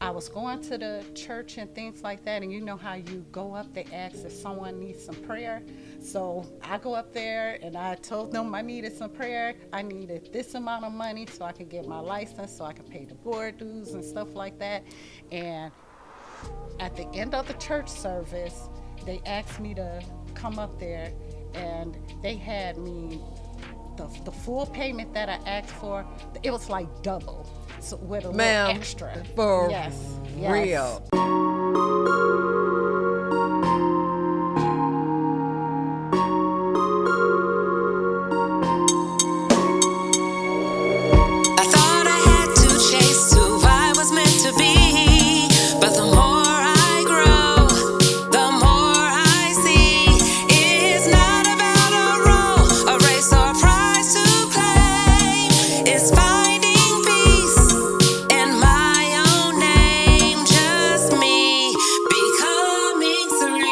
I was going to the church and things like that, and you know how you go up, they ask if someone needs some prayer. So I go up there and I told them I needed some prayer. I needed this amount of money so I could get my license, so I could pay the board dues and stuff like that. And at the end of the church service, they asked me to come up there, and they had me the full payment that I asked for. It was like double, so with a little Ma'am, extra. for Yes, yes. real. I thought I had to chase who I was meant to be, but the more I grow, the more I see it's not about a role, a race or prize to claim. It's finding peace in my own name, just me becoming serene.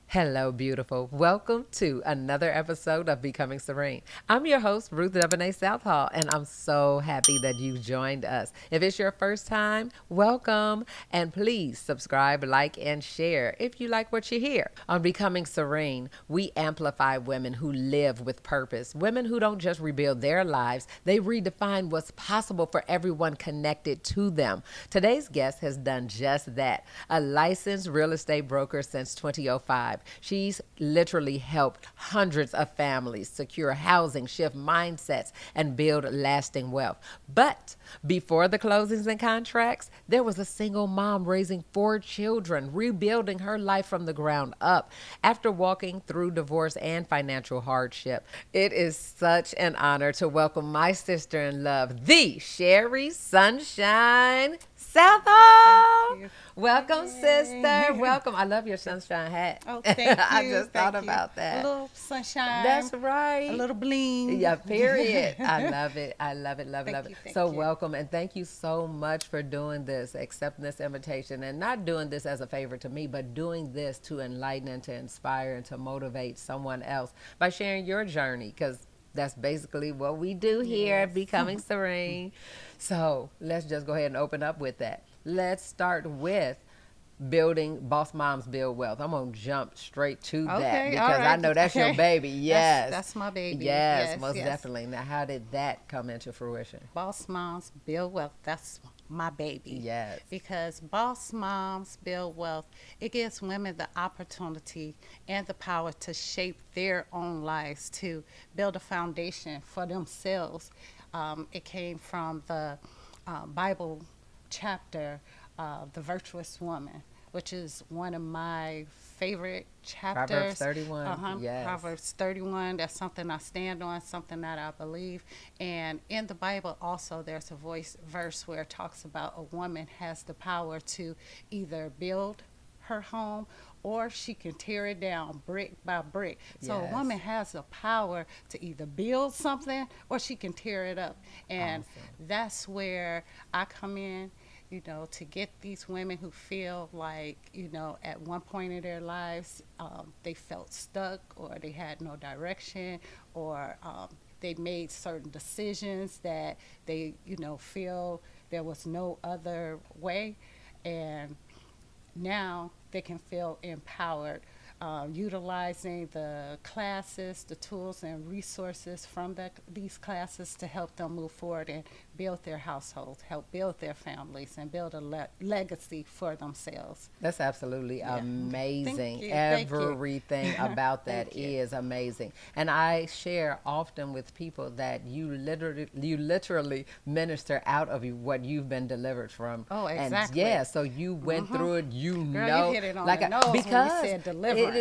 Hello, beautiful. Welcome to another episode of Becoming Serene. I'm your host, Ruth Debonair Southall, and I'm so happy that you joined us. If it's your first time, welcome, and please subscribe, like, and share if you like what you hear. On Becoming Serene, we amplify women who live with purpose, women who don't just rebuild their lives, they redefine what's possible for everyone connected to them. Today's guest has done just that, a licensed real estate broker since 2005. She's literally helped hundreds of families secure housing, shift mindsets, and build lasting wealth. But before the closings and contracts, there was a single mom raising 4 children, rebuilding her life from the ground up after walking through divorce and financial hardship. It is such an honor to welcome my sister in love, the Sherri Sunshine Southall. Thank you. Welcome, Yay. sister. Welcome. I love your sunshine hat. Oh, thank you. I just thought Thank you. about that. A little sunshine. That's right. A little bling. Yeah, period. I love it. I love it, love it, Thank love you, it. thank So you. welcome, and thank you so much for doing this, accepting this invitation, and not doing this as a favor to me, but doing this to enlighten and to inspire and to motivate someone else by sharing your journey, because that's basically what we do here at Yes. Becoming Serene. So let's just go ahead and open up with that. Let's start with building Boss Moms Build Wealth. I'm going to jump straight to that Okay, because all I right. know that's your Okay. baby. Yes. That's my baby. Yes, Yes, most yes. definitely. Now, how did that come into fruition? Boss Moms Build Wealth. That's my baby. Yes. Because Boss Moms Build Wealth, it gives women the opportunity and the power to shape their own lives, to build a foundation for themselves. It came from the Bible chapter, The Virtuous Woman, which is one of my favorite chapters. Proverbs 31. Yes. Proverbs 31. That's something I stand on, something that I believe. And in the Bible also, there's a verse where it talks about a woman has the power to either build her home or she can tear it down brick by brick. So Yes. a woman has the power to either build something or she can tear it up. And Awesome. that's where I come in, to get these women who feel like, at one point in their lives, they felt stuck or they had no direction, or they made certain decisions that they, feel there was no other way. And now they can feel empowered, utilizing the classes, the tools and resources from these classes to help them move forward and build their households, help build their families, and build a legacy for themselves. That's absolutely amazing. Thank you, thank you. Everything about that Thank you. is amazing. And I share often with people that you literally minister out of you what you've been delivered from. Oh, exactly. And yeah, so you went through it, Girl, you hit it on the nose when you said deliverance.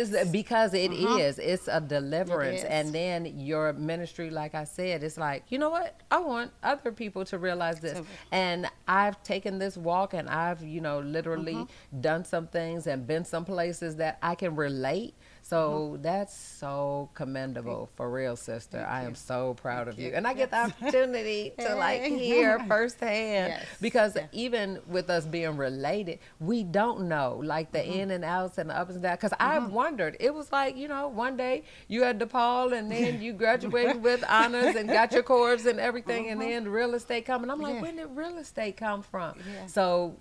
it is. It's a deliverance. It is. And then your ministry, like I said, it's like, you know what? I want other people to realize this. And I've taken this walk and I've, literally done some things and been some places that I can relate So that's so Thank, commendable for real, sister. thank I am you. so proud Thank of you. you. And I get the Yes. opportunity to like Hey. hear firsthand Yes. because Yeah. even with us being related, we don't know like the in and outs and the ups and downs. Because I've wondered, it was like, one day you had DePaul and then you graduated with honors and got your corps and everything, and then real estate coming. I'm like, Yeah. when did real estate come from? Yeah. So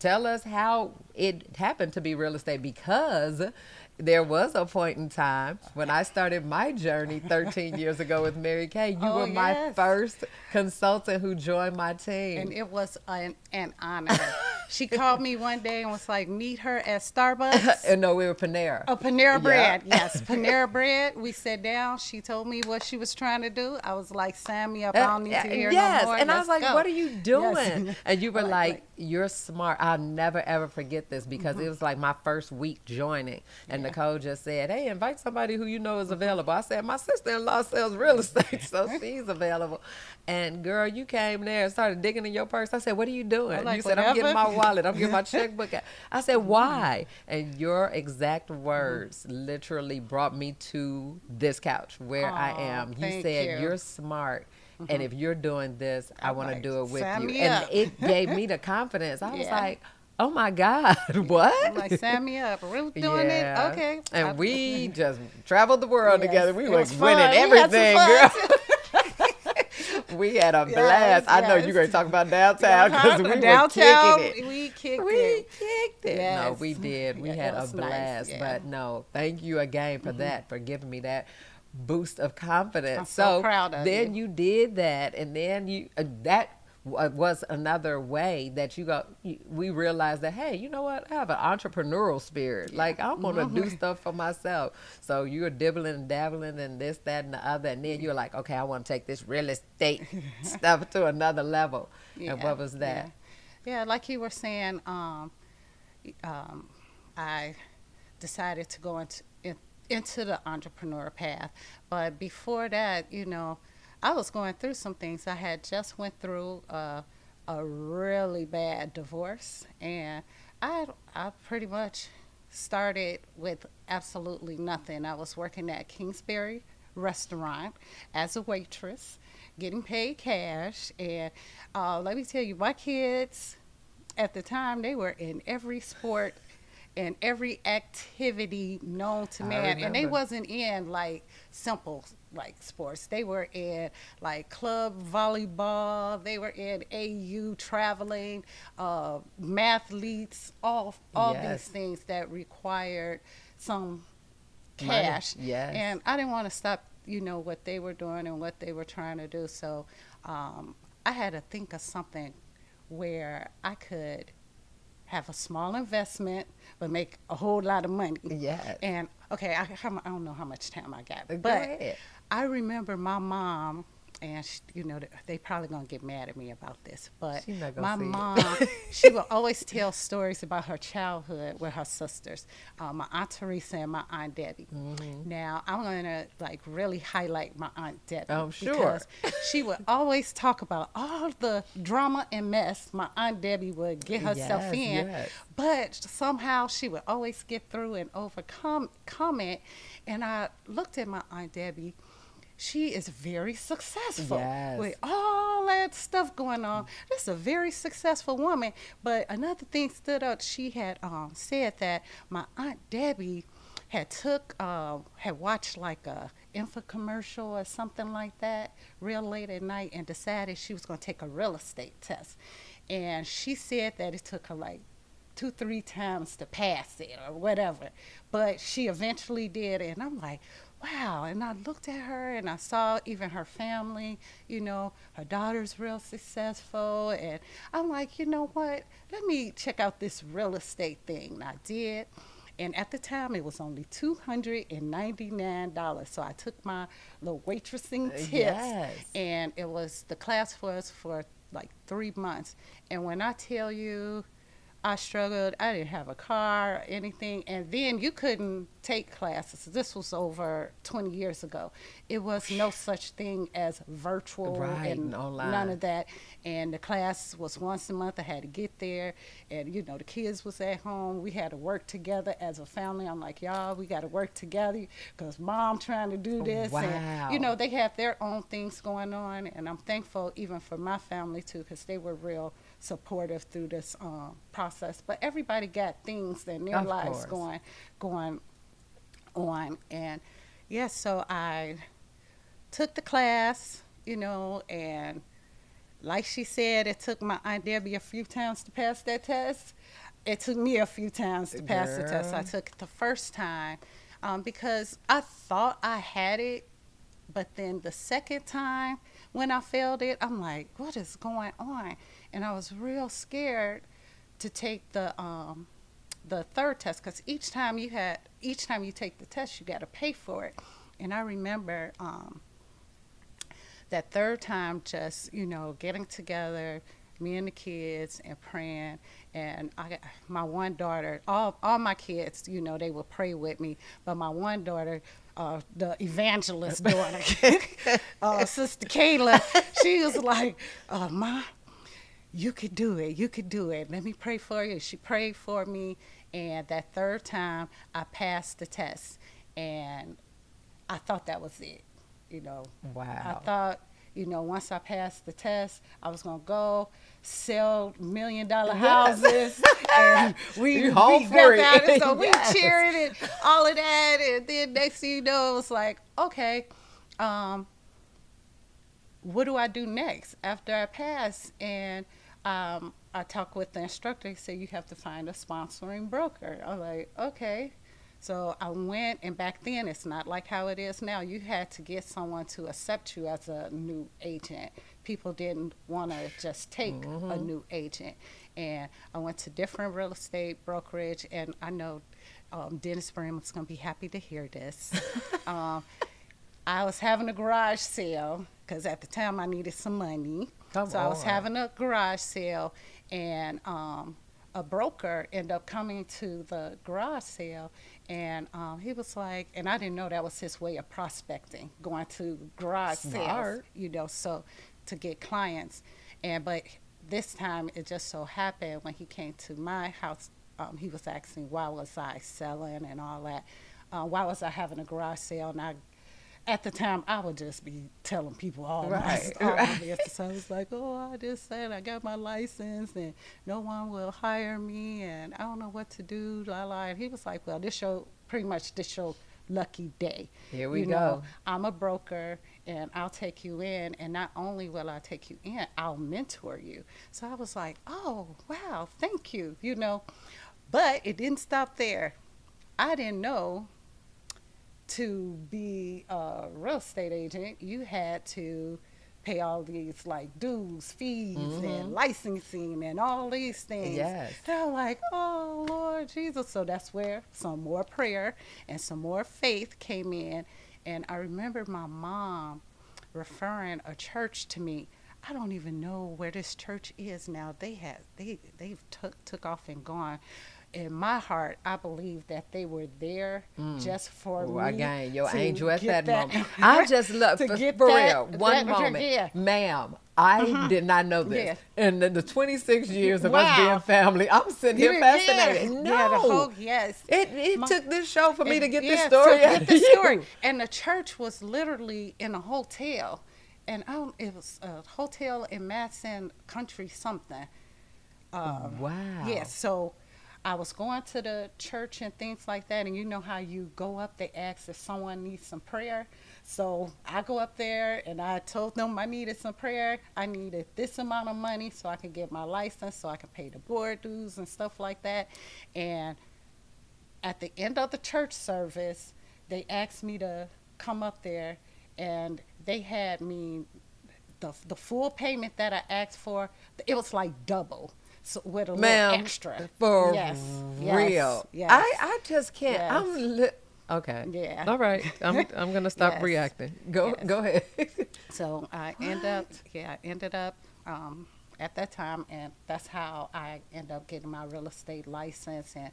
tell us how it happened to be real estate, because there was a point in time when I started my journey 13 years ago with Mary Kay. You Oh were my yes. first consultant who joined my And team. it was an honor. She called me one day and was like, meet her at Starbucks. And no, we were Panera. Oh, Panera Yeah. Bread. Yes, Panera Bread. We sat down. She told me what she was trying to do. I was like, sign me up. I don't need to hear Yes, no more. and I was Let's like, go. "What are you doing?" Yes. And you were Like, like, like, "You're smart." I'll never ever forget this because it was like my first week joining, and Yeah. Nicole just said, "Hey, invite somebody who you know is available." I said, "My sister-in-law sells real estate, so she's available." And girl, you came there and started digging in your purse. I said, "What are you doing?" I'm like, You said, "I'm getting my whatever. wallet. I'm getting my checkbook out." I said, "Why?" And your exact words literally brought me to this couch where I Aw, am. You thank said, you. "You're smart. And if you're doing this, I I'm want to like, do it with sign you." me And up. it gave me the confidence. I was Yeah. like, "Oh my God, what?" I'm like, sign me up. Ruth doing it? Okay. And we just traveled the world Yes, together. We it were was winning fun. We had some everything, fun, girl. We had a Yes, blast. I know you're yes. going to talk about downtown because we were Downtown, kicking it. we kicked We it. kicked it. No, Yes. we did. We Yeah, had it a was nice, blast. yeah. But no, thank you again for that, for giving me that boost of confidence. I'm so proud of then you. you did that, and then was another way that we realized that, hey, you know what? I have an entrepreneurial spirit. Like, I want to do stuff for myself. So you're dibbling and dabbling and this, that, and the other. And then you're like, okay, I want to take this real estate stuff to another level. And what was that? Yeah, like you were saying, I decided to go into the entrepreneur path. But before that, I was going through some things. I had just went through a really bad divorce, and I pretty much started with absolutely nothing. I was working at Kingsbury restaurant as a waitress, getting paid cash, and let me tell you, my kids at the time, they were in every sport and every activity known to I man, and they remember. wasn't in like simple like sports. They were in like club volleyball. They were in AU traveling, mathletes, all these Yes. things that required some Money. cash. Yes. And I didn't want to stop, what they were doing and what they were trying to do. So I had to think of something where I could have a small investment but make a whole lot of money. Yes. And okay, I don't know how much time I got, Go but ahead. I remember my mom, and they probably gonna get mad at me about this, but She not my gonna see mom, it. she would always tell stories about her childhood with her sisters, my Aunt Teresa and my Aunt Debbie. Now I'm gonna like really highlight my Aunt Debbie. Oh, sure. Because she would always talk about all the drama and mess my Aunt Debbie would get herself Yes, in, yes. but somehow she would always get through and overcome it. And I looked at my Aunt Debbie. She is very successful Yes. with all that stuff going on. This is a very successful woman. But another thing stood out. She had said that my Aunt Debbie had watched like a infomercial or something like that real late at night and decided she was going to take a real estate test. And she said that it took her like 2-3 times to pass it or whatever, but she eventually did. And I'm like, wow. And I looked at her and I saw even her family, her daughter's real successful, and I'm like, you know what, let me check out this real estate thing. And I did. And at the time, it was only $299. So I took my little waitressing tips, Yes. and the class was for like 3 months. And when I tell you, I struggled. I didn't have a car or anything. And then you couldn't take classes. This was over 20 years ago. It was no such thing as virtual Right, and and none online. of that. And the class was once a month. I had to get there. And, the kids was at home. We had to work together as a family. I'm like, y'all, we got to work together because mom trying to do this. And, Wow. they have their own things going on. And I'm thankful even for my family, too, because they were real supportive through this process. But everybody got things in their Of lives course. going on. And yes, so I took the class, and like she said, it took my Aunt Debbie a few times to pass that test. It took me a few times to pass the test. I Girl. took it the first time because I thought I had it, but then the second time when I failed it, I'm like, what is going on? And I was real scared to take the third test because each time you take the test, you got to pay for it. And I remember that third time, just getting together, me and the kids, and praying. And my one daughter, all my kids, they would pray with me, but my one daughter, the evangelist daughter, Sister Kayla, she was like, Ma, you could do it. You could do it. Let me pray for you. She prayed for me. And that third time, I passed the test. And I thought that was it. I Wow. thought, once I passed the test, I was going to go sell $1 million Yes. houses. And You home got free. that. And so we Yes. cheered and all of that. And then next thing you know, it was like, okay, what do I do next after I pass? And I talked with the instructor. He said, you have to find a sponsoring broker. I was like, okay. So I went, and back then it's not like how it is now. You had to get someone to accept you as a new agent. People didn't want to just take a new agent. And I went to different real estate brokerage, and I know Dennis Bramlett's going to be happy to hear this. I was having a garage sale because at the time I needed some money. Come So I was on. having a garage sale, and a broker ended up coming to the garage sale, and he was like, and I didn't know that was his way of prospecting, going to garage sales, Smart. so to get clients. But this time it just so happened when he came to my house, he was asking why was I selling and all that. Why was I having a garage sale? And at the time, I would just be telling people all Right. my business. So I was like, oh, I just said I got my license and no one will hire me and I don't know what to do, la la. And he was like, well, this your lucky day. Here we go. I'm a broker and I'll take you in, and not only will I take you in, I'll mentor you. So I was like, oh, wow, thank you, But it didn't stop there. I didn't know to be a real estate agent, you had to pay all these like dues, fees, and licensing, and all these things. Yes. And I'm like, oh Lord Jesus. So that's where some more prayer and some more faith came in. And I remember my mom referring a church to me. I don't even know where this church is now. They've took off and gone. In my heart, I believe that they were there just for Ooh, me. again, your to angel at get that moment. I just love, to for get real, that- one that- moment. yeah. Ma'am, I did not know this. Yeah. And in the 26 years of us being Wow. family, I'm sitting here fascinated. Yeah, No. the whole, yes. It took this show for me to get this Yeah, story to out get of the you. story. And the church was literally in a hotel. And it was a hotel in Madison Country something. Wow. Yes, so I was going to the church and things like that, and you know how you go up, they ask if someone needs some prayer. So I go up there and I told them I needed some prayer. I needed this amount of money so I could get my license, so I could pay the board dues and stuff like that. And at the end of the church service, they asked me to come up there, and they had me the full payment that I asked for. It was like double. So with a Ma'am, little extra. for yes, real. Yes. I just can't. Yes. Okay. Yeah. All right. I'm gonna stop Yes. reacting. Go Yes. ahead. So I ended up at that time, and that's how I ended up getting my real estate license. And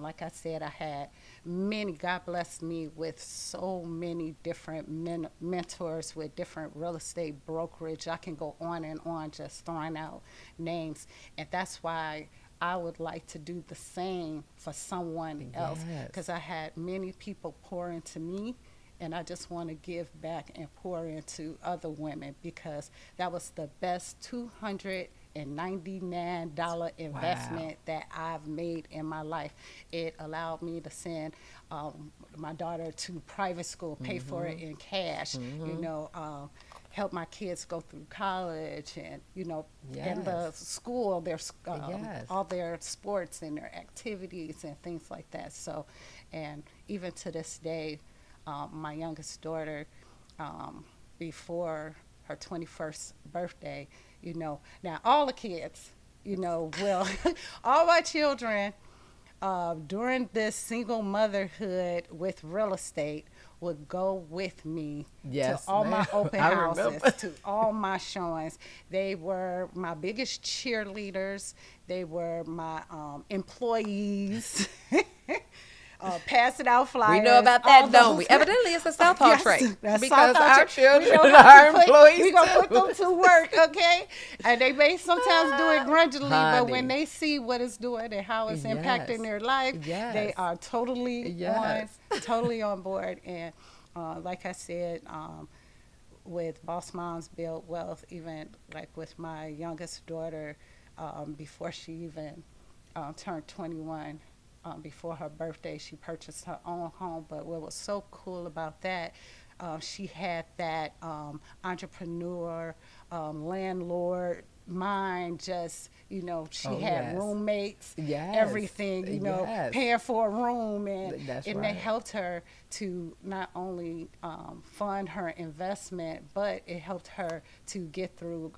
like I said, I had many. God blessed me with so many different mentors with different real estate brokerage. I can go on and on, just throwing out names, and that's why I would like to do the same for someone else, Yes. because I had many people pour into me, and I just want to give back and pour into other women, because that was the best $299 investment that I've made in my life. It allowed me to send my daughter to private school, pay for it in cash, help my kids go through college, and in the Yes. school, their Yes. all their sports and their activities and things like that. So, and even to this day, my youngest daughter, before her 21st birthday, now all the kids, will, all my children, during this single motherhood with real estate, would go with me Yes, to all my ma'am. open I houses, remember. to all my showings. They were my biggest cheerleaders. They were my employees. Passing out flyers. We know about all that, don't we? those- Evidently, it's a Southall Yes, trait that's because Southall our trait. children We gonna are have to employees. we gonna put too. them to work, okay? And they may sometimes do it grudgingly, but when Honey. they see what it's doing and how it's Yes. impacting their life, they Yes. are totally Yes. totally on board. And like I said, with Boss Moms Build Wealth, even like with my youngest daughter, before she even turned 21, before her birthday, she purchased her own home. But what was so cool about that, she had that entrepreneur, landlord mind. Just she Oh, had yes. roommates, Yes. everything. Yes. Paying for a room, and That's and right. they helped her to not only fund her investment, but it helped her to get through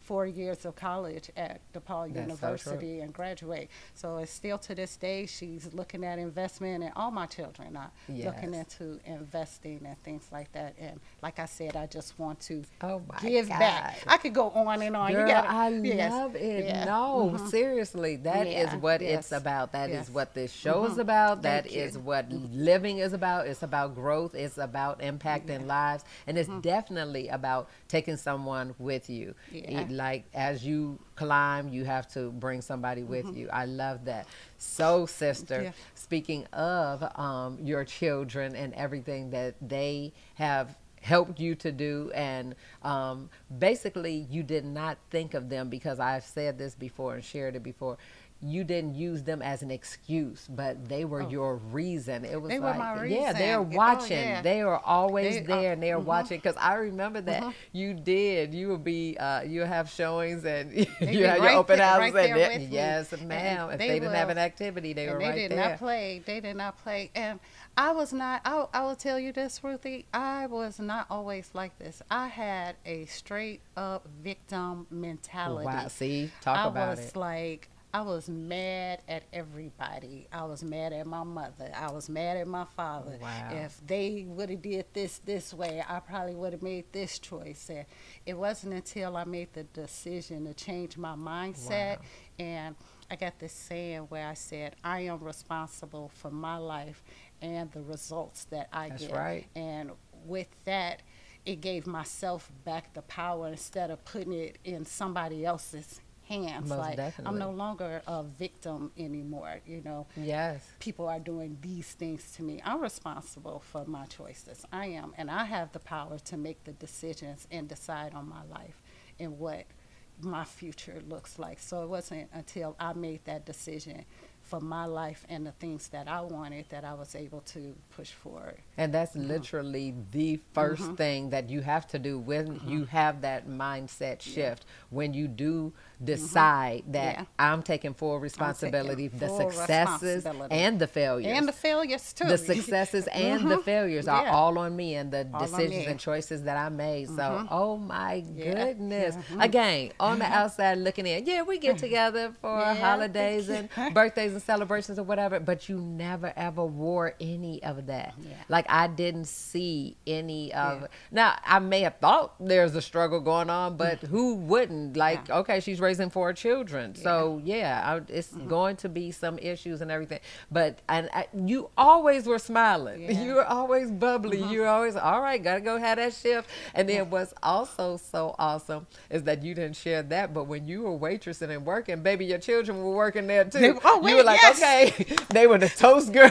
4 years of college at DePaul That's so University and graduate. So it's still to this day, she's looking at investment, and all my children are looking Yes. into investing and things like that. And like I said, I just want to Oh my give back. God. I could go on and on. Girl, You got I yes, love it. yeah, No, seriously, that is Yeah, what yes, it's about. That is yes. what this show is about. That Thank you. is what living is about. It's about growth. It's about impacting lives, and it's definitely about taking someone with you. Yeah. Like as you climb, you have to bring somebody with you. I love that. So, sister, Yeah. speaking of your children and everything that they have helped you to do, and basically you did not think of them, because I've said this before and shared it before, you didn't use them as an excuse, but they were your reason. It was They were like, my yeah, reason. they're Oh, watching. yeah. They are always They are- there, and they're watching. Because I remember that you did. You would be, you have showings, and you be have your right open there- houses, right there and they're- with me. yes, And ma'am. If they they didn't have will- an activity, they were and they right did there. not play. They did not play. And I was not. I will tell you this, Ruthie. I was not always like this. I had a straight up victim mentality. Wow, see, talk about was it. like, I was mad at everybody. I was mad at my mother. I was mad at my father. Wow. If they would have did this way, I probably would have made this choice. And it wasn't until I made the decision to change my mindset, Wow. and I got this saying where I said, I am responsible for my life and the results that I That's get. right. And with that, it gave myself back the power instead of putting it in somebody else's hands. Most like, I'm definitely. no longer a victim anymore. Yes. People are doing these things to me. I'm responsible for my choices. I am. And I have the power to make the decisions and decide on my life and what my future looks like. So it wasn't until I made that decision for my life and the things that I wanted that I was able to push forward. And that's literally the first thing that you have to do when you have that mindset shift. When you do decide that Yeah. I'm taking full responsibility, the full successes responsibility. and the failures. And the failures too. The successes and the failures are Yeah. all on me, and the All on decisions me. and choices that I made. So, oh my Yeah. goodness. Again, on the outside looking in, yeah, we get together for Yeah. holidays and birthdays and celebrations or whatever, but you never ever wore any of that. Yeah. Like I didn't see any of. Yeah. Now I may have thought there's a struggle going on, but who wouldn't? Like, Yeah. okay, she's raising 4 children, Yeah. so it's going to be some issues and everything. But you always were smiling. Yeah. You were always bubbly. You were always all right. Gotta go have that shift. And then what's also so awesome is that you didn't share that, but when you were waitressing and working, baby, your children were working there too. Oh, You were like, yes. okay, they were the toast girl.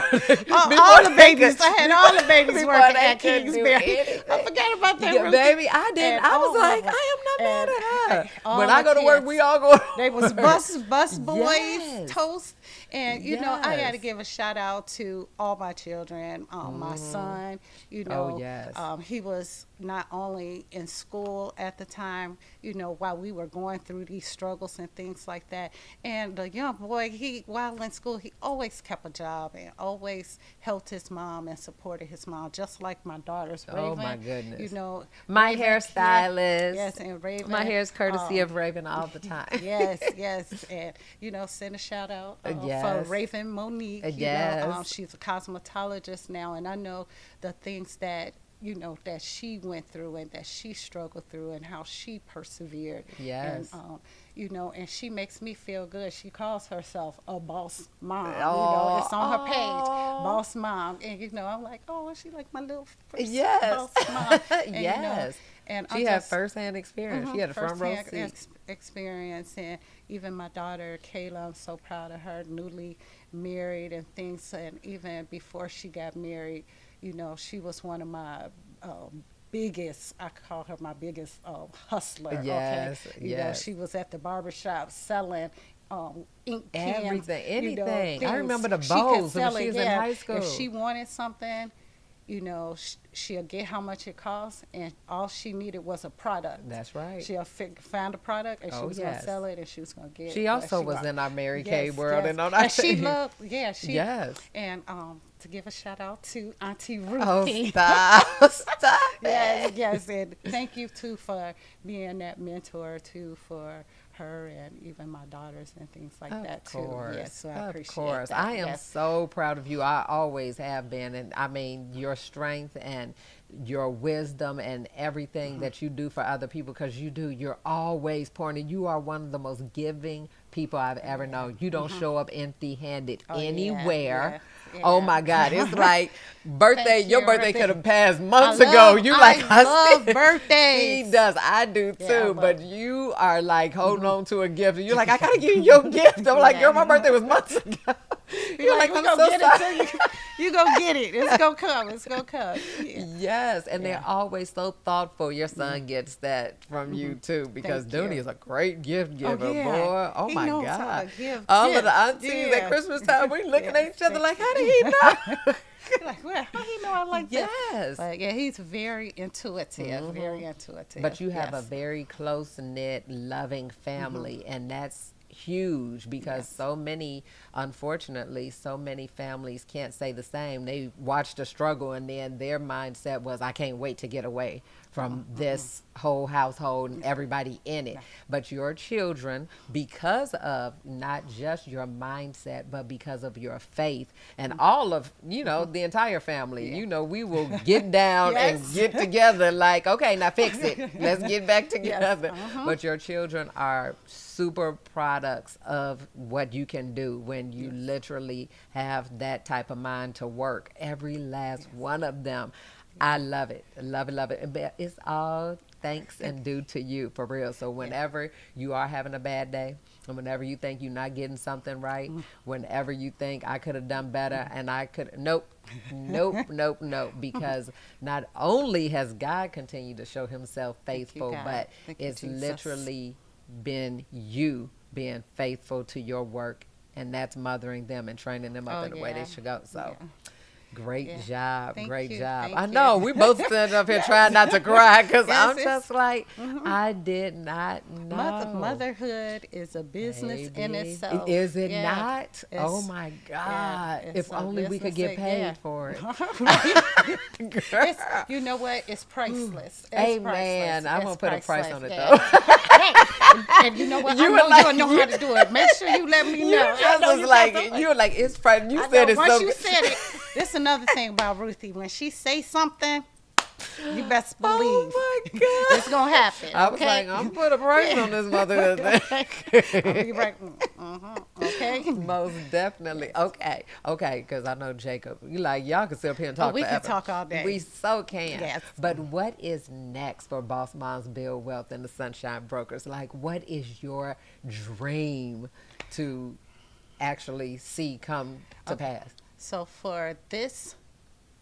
All the babies. I had all the babies before working they at could do Kingsbury. anything. I forgot about that. Yeah, Ruthie. baby, I didn't. And I was all like, of them. I am not mad And at her. all When I my go to work, kids, we all go. They was bus boys, Yes. toast, and you know I got to Yes. give a shout out to all my children. My son, you Oh, know, yes. he was not only in school at the time, you know, while we were going through these struggles and things like that. And the young boy, while in school, he always kept a job and always helped his mom and supported his mom, just like my daughter's Raven. Oh, my goodness. You know, My Raven, hairstylist. Yes, and Raven. My hair is courtesy of Raven all the time. Yes, and you know, send a shout out for Yes. Raven Monique. Yes. You know, she's a cosmetologist now, and I know the things that you know that she went through and that she struggled through and how she persevered. Yes. And, you know, and she makes me feel good. She calls herself a boss mom. You Oh, know, it's on her page, oh. boss mom. And you know, I'm like, oh, is she like my little first Yes. boss mom? And, you know, Yes. and She had firsthand experience. She had a front row firsthand seat. experience, and even my daughter Kayla, I'm so proud of her, newly married and things. And even before she got married, you know, she was one of my biggest. I call her my biggest hustler. Yes, okay? You know, yes. she was at the barbershop selling. Ink cans, Everything, you know, anything. I things. remember the She could bows when sell she it, was in yeah. high school. If she wanted something, you know, she'll get how much it costs, and all she needed was a product. That's right. She'll find a product, and she Oh, was going to yes. sell it, and she was going to get. She what also was wanted. in our Mary Kay world Yes. and on our And she loved, she. Yes. And to give a shout out to Auntie Oh, Ruthie. stop. Stop it. Yes, and thank you too for being that mentor too for her and even my daughters and things like that too. Yes, so I appreciate Of course. that. I am Yes. so proud of you. I always have been. And I mean, your strength and your wisdom and everything that you do for other people, because you're always pouring. And you are one of the most giving people I've ever known. You don't show up empty handed Oh, yeah, anywhere. yeah, Oh yeah. my God. It's like birthday, Thank your you, birthday Ruthie. could have passed months I ago. love- You I like love still- birthdays. He does. I do Yeah, I too. love But it. you are like holding on to a gift. And you're like, I gotta give you your gift. I'm like, Yeah. girl, my birthday was months ago. You're like, we I'm gonna so get sorry. it to you. You gonna get it. It's gonna come. It's gonna come. Yeah. Yes, and they're Yeah. always so thoughtful. Your son gets that from you too, because Thank Dooney you. is a great gift giver, yeah. boy. Oh He my knows how God! to give All of the gifts. aunties Yeah. at Christmas time, we looking Yes. at each other like, how did he know? Like, well, how you know I like that? Yes. Like, yeah, he's very intuitive. Very intuitive. But you have a Yes. very close knit, loving family, and that's huge because Yes. so many, unfortunately, so many families can't say the same. They watched the struggle, and then their mindset was, I can't wait to get away from this whole household and everybody in it. But your children, because of not just your mindset, but because of your faith and all of, the entire family, Yeah. we will get down and Yes. get together like, okay, now fix it. Let's get back together. uh-huh. But your children are super products of what you can do when you literally have that type of mind to work. Every last one of them. I love it. Love it, love it. And it's all thanks and due to you, for real. So whenever you are having a bad day, and whenever you think you're not getting something right, whenever you think I could have done better and I could, nope, because not only has God continued to show himself faithful, God. but Thank you, it's Jesus. literally been you being faithful to your work, and that's mothering them and training them up Oh, in the way they yeah. should go. So Yeah. Great Yeah. job. Thank Great you. job. Thank I you. know. We both stand up here trying not to cry because Yes, I'm it's just like, I did not know. motherhood is a business in Baby. itself. Is it Yeah. not? Oh It's my yeah, God. it's If a only we could business. get Yeah. paid for it. Right. It's Girl. you know what? It's priceless. It's priceless. Amen. I'm going It's to put a price priceless. on it Yeah. though. Hey, and you know what? You I were know like, you'll know how to do it. Make sure you let me you know. I just know was you like, got the- you were like, it's Friday. You I said know, it once so you good. said it, this is another thing about Ruthie. When she say something, you best believe Oh my God. it's gonna happen. I was Okay? like, I'm put a price on this mother. I'll be right. Okay. Most definitely. Okay. Okay. Because I know Jacob. You like, y'all can sit up here and talk We forever. can talk all day. We so can. Yes. But what is next for Boss Moms Build Wealth and the Sunshine Brokers? Like, what is your dream to actually see come to pass? So for this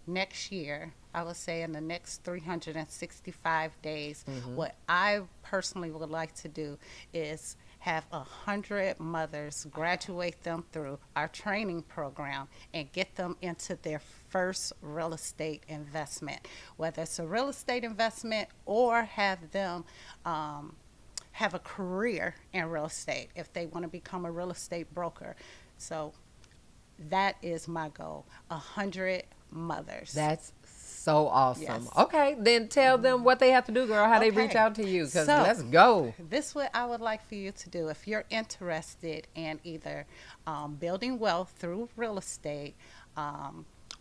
next year, I would say in the next 365 days, what I personally would like to do is have 100 mothers, graduate them through our training program and get them into their first real estate investment, whether it's a real estate investment or have them have a career in real estate if they want to become a real estate broker. So that is my goal. 100 mothers. That's so awesome. Yes. Okay, then tell them what they have to do, girl, how they reach Okay. out to you. Because So- let's go. This is what I would like for you to do. If you're interested in either building wealth through real estate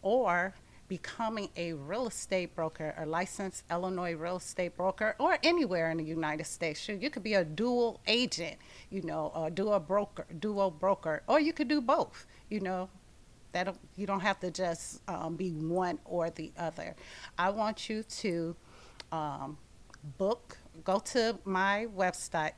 or becoming a real estate broker, a licensed Illinois real estate broker, or anywhere in the United States. Sure, you could be a dual agent, you know, or dual broker, or you could do both, you know. That you don't have to just be one or the other. I want you to go to my website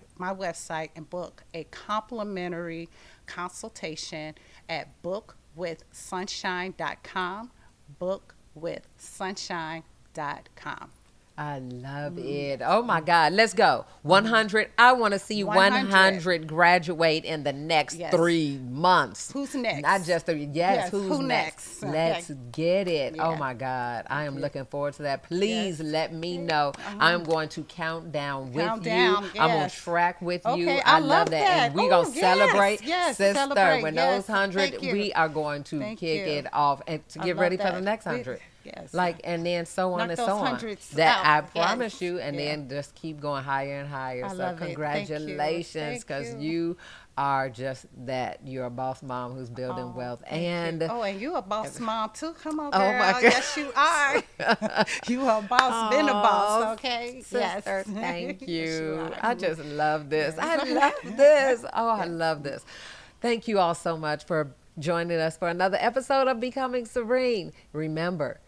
and book a complimentary consultation at bookwithsunshine.com, bookwithsunshine.com. I love it. Oh my God. Let's go. 100. I want to see 100 graduate in the next Yes. 3 months. Who's next? Not just 3. Yes, who's who next? next? Let's Okay. get it. Oh Yeah. my God. I am looking forward to that. Please Yes. let me know. I'm going to count down with Count you. down, I'm going yes. to track with you. Okay, I I love love that. that. And we're Oh, going to yes, celebrate. yes, Sister, celebrate, when yes. those 100, Thank you. we are going to Thank kick you. it off and to I get love ready for the that. next 100. Yes. Like, and then so on Knock and those so on. hundreds That out. I Yes. promise you, and Yeah. then just keep going higher and higher. I So love it. Thank you. congratulations, because Thank you are just that. You're a boss mom who's building wealth. And and you a boss mom too. Come on, Oh, girl. my God. Yes, you are. You a boss, been a boss. Okay. sister, Yes. thank Yes, you. are. I just love this. Yes. I love this. Oh, I love this. Thank you all so much for joining us for another episode of Becoming Serene. Remember,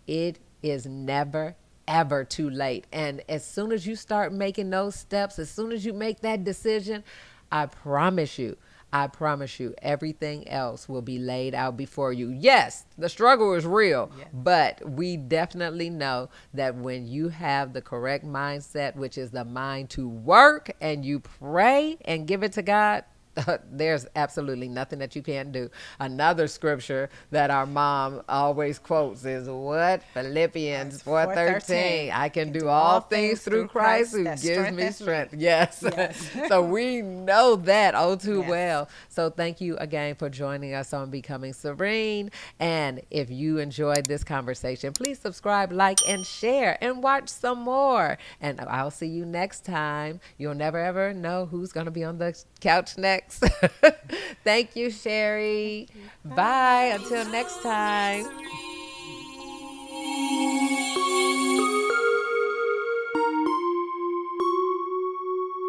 it is never ever too late. And as soon as you start making those steps, as soon as you make that decision, I promise you, everything else will be laid out before you. Yes, the struggle is real, but we definitely know that when you have the correct mindset, which is the mind to work, and you pray and give it to God, there's absolutely nothing that you can't do. Another scripture that our mom always quotes is what? Philippians 4:13. I can do all things through Christ who that gives me strengthens me. strength. Yes. Yes. So we know that oh too Yes. well. So thank you again for joining us on Becoming Serene. And if you enjoyed this conversation, please subscribe, like, and share, and watch some more. And I'll see you next time. You'll never ever know who's going to be on the couch next. Thank you, Sherri. Bye. Until next time. Serene.